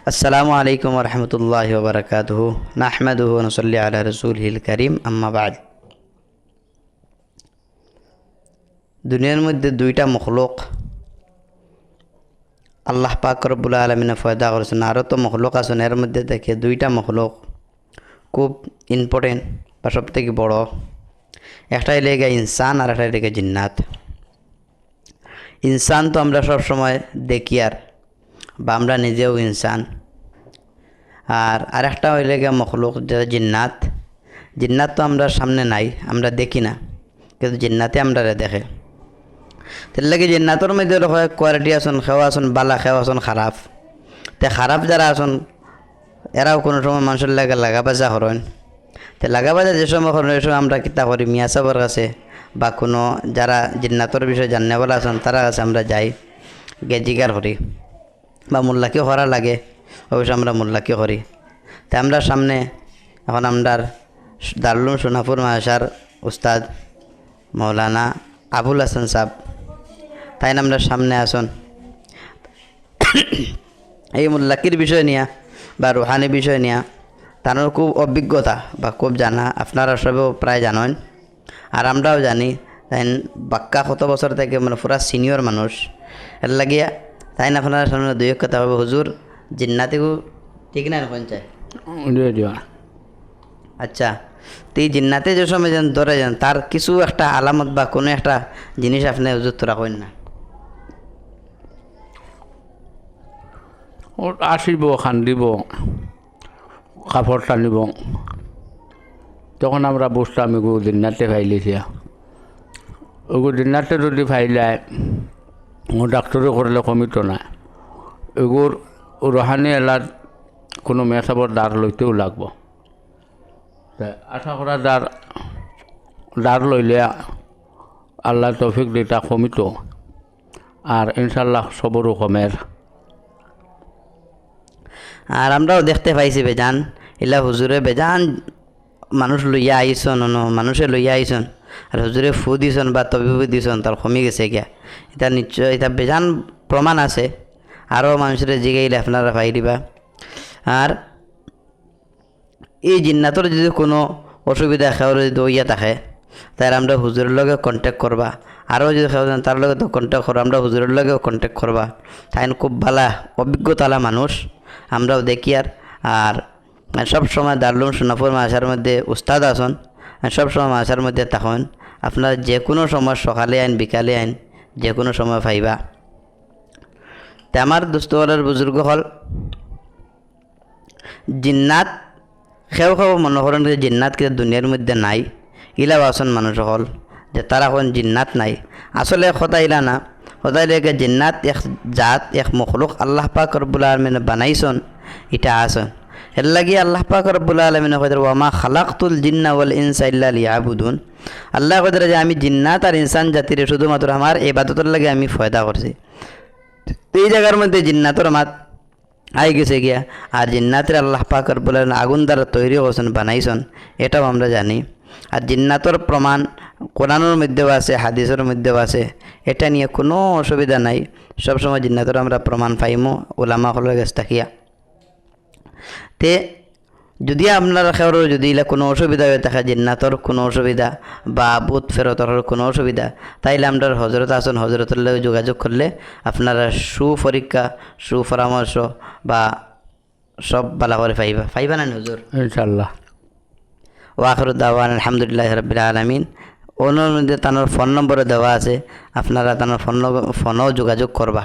আসসালামু আলাইকুম রহমতুল্লাহি ওয়া বারাকাতুহু নাহমাদুহু ওয়া নুসাল্লি আলা রাসূলিহিল কারীম আম্মা বা'দ। দুনিয়ার মধ্যে দুইটা মখলুক আল্লাহ পাক রব্বুল আলামিনে পয়দা করেছেন। আরও তো মখলুক আছেন, এর মধ্যে থেকে দুইটা মখলুক খুব ইম্পর্টেন্ট বা সবথেকে বড়। একটা লেগে ইনসান আর একটা লেগে জিন্নাত। ইনসান তো আমরা সবসময় দেখি বা আমরা নিজেও ইনসান। আর আরেকটা হইলে গিয়ে মখলুক যেটা জিন্নাত। জিন্নাত তো আমরা সামনে নাই, আমরা দেখি না, কিন্তু জিন্নাতে আমরা দেখে। তার লাগে জিন্নাতর মধ্যে কোয়ালিটি আসুন, খেওয়া আসুন বালা, খেওয়া আসুন খারাপ। তে খারাপ যারা আসুন এরাও কোনো সময় মানুষের লাগে লাগাবাজা করেন। তো লাগাবাজা যে সময় করেন ওই সময় আমরা কিতা করি, মিয়া সাহেবের কাছে বা কোনো যারা জিন্নাতর বিষয়ে জাননে বলা আছেন তারা কাছে আমরা যাই, গিয়ে জিজ্ঞার করি বা মোল্লাকেও করা লাগে, অবশ্য আমরা মোল্লাকেও করি। তাই আমরা সামনে এখন আমরা দারুল সোনাপুর মাসার উস্তাদ মৌলানা আবুল হাসান সাহেব, তাই আমরা সামনে আসুন এই মোল্লাকির বিষয় নিয়ে বা রুহানি বিষয় নিয়ে তার খুব অভিজ্ঞতা বা খুব জানা, আপনারা সবেও প্রায় জানেন আর আমরাও জানি। তাই বাক্কা কত বছর থেকে মানে পুরা সিনিয়র মানুষ, এর লাগিয়া তাই না আপনারা সামনে দুই কথা হবে। হুজুর জিন্নাতিও ঠিক না পঞ্চায়েত? আচ্ছা, তো এই জিন্নাতে যে সময় যেন ধরে যান তার কিছু একটা আলামত বা কোনো একটা জিনিস আপনি হুজুর তোরা কইন না। ও আসিব, খান্দিব, কাপড় টানিব, তখন আমরা বসতাম এগু দিনাতে ফাইলেছি। ওগু দিনাতে যদি ফাইলায় ও ডাক্তরে করলে কমিত না। এগুর রোহানি এলার কোনো মেসাবর দাঁড় লইতেও লাগব। আশা করা দাঁড় লইলে আল্লাহ তৌফিক দিতা কমিত আর ইনশাল্লাহ সবরও কমের। আর আমরাও দেখতে পাইছি বেজান এলা হুজুরে বেজান মানুষ লইয়া আইসন, মানুষে লইয়া আইসন আর হুজুরে ফু দিছন বা তবিবু দিছন তার কমি গেছে গিয়া। এটা নিশ্চয় এটা বেজান প্রমাণ আছে, আরও মানুষের জিগাইলে আপনারা পাই দিবা। আর এই জিন্নাতর যদি কোনো অসুবিধা খেয়ার যদি ইয়া থাকে তার আমরা হুজুরের লগে কন্ট্যাক্ট করবা। আরও যদি খেয়াল তার লগে তো কন্ট্যাক্ট করবা, আমরা হুজুরের লগেও কন্ট্যাক্ট করবা। তাই খুব ভালা অভিজ্ঞতালা মানুষ আমরাও দেখি। আর সব সময় দারুল সোনাপুর মাসার মধ্যে উস্তাদ আসন, সব সময় মাসার মধ্যে তখন আপনার যে কোনো সময় সকালে আইন বিকালে আইন যে কোনো সময় পাইবা। তে আমার দোস্তওয়ালার বুজুর্গ হল জিন্নাত খেও মনে করেন যে জিন্নাত কিন্তু দুনিয়ার মধ্যে নাই, ইলাও আসন মানুষ হল যে তারা এখন জিন্নাত নাই। আসলে কথা ইলা না, কথা ইলাকে জিন্নাত এক জাত, এক মখলুক আল্লাহ পাক রব্বুল আলামিনে বানাইছন, এটা আসন। এর লাগি আল্লাহ পাক রব্বুল আলামিনে কইদের ওয়া মা খালাকতুল জিন্না ওয়াল ইনসা ইল্লা লিয়াবুদুন। আল্লাহ কইদের যে আমি জিন্নাত আর ইনসান জাতির শুধুমাত্র আমার ইবাদতের লাগি আমি ফয়দা করছি। এই জায়গার মধ্যে জিন্নাতর মাত আই গেছে গিয়া। আর জিন্নাতের আল্লাহ পাক রব্বুল আলামিন আগুন দ্বারা তৈরি করছেন, বানাইছেন, এটাও আমরা জানি। আর জিন্নাতর প্রমাণ কোরআনের মধ্যেও আছে, হাদিসের মধ্যেও আছে, এটা নিয়ে কোনো অসুবিধা নাই। সবসময় জিন্নাতর আমরা প্রমাণ পাইমো ওলামা হলের কাছ থাকিয়া। তে যদি আপনারা খেয়ার যদি ইলা কোনো অসুবিধা হয়ে থাকে, জিন্নাতর কোনো অসুবিধা বা বুথ ফেরতর কোনো অসুবিধা, তাইলে আমরা হজরত আসন, হজরতের লগে যোগাযোগ করলে আপনারা সুপরীক্ষা সুপরামর্শ বা সব ভালো করে পাইবা না হুজুর ইনশাল্লাহ। ওয়াখিরু দাওয়ানা আলহামদুলিল্লাহি রাব্বিল আলামিন। অন্য মধ্যে তার ফোন নম্বরও দেওয়া আছে, আপনারা তার ফোনও যোগাযোগ করবা।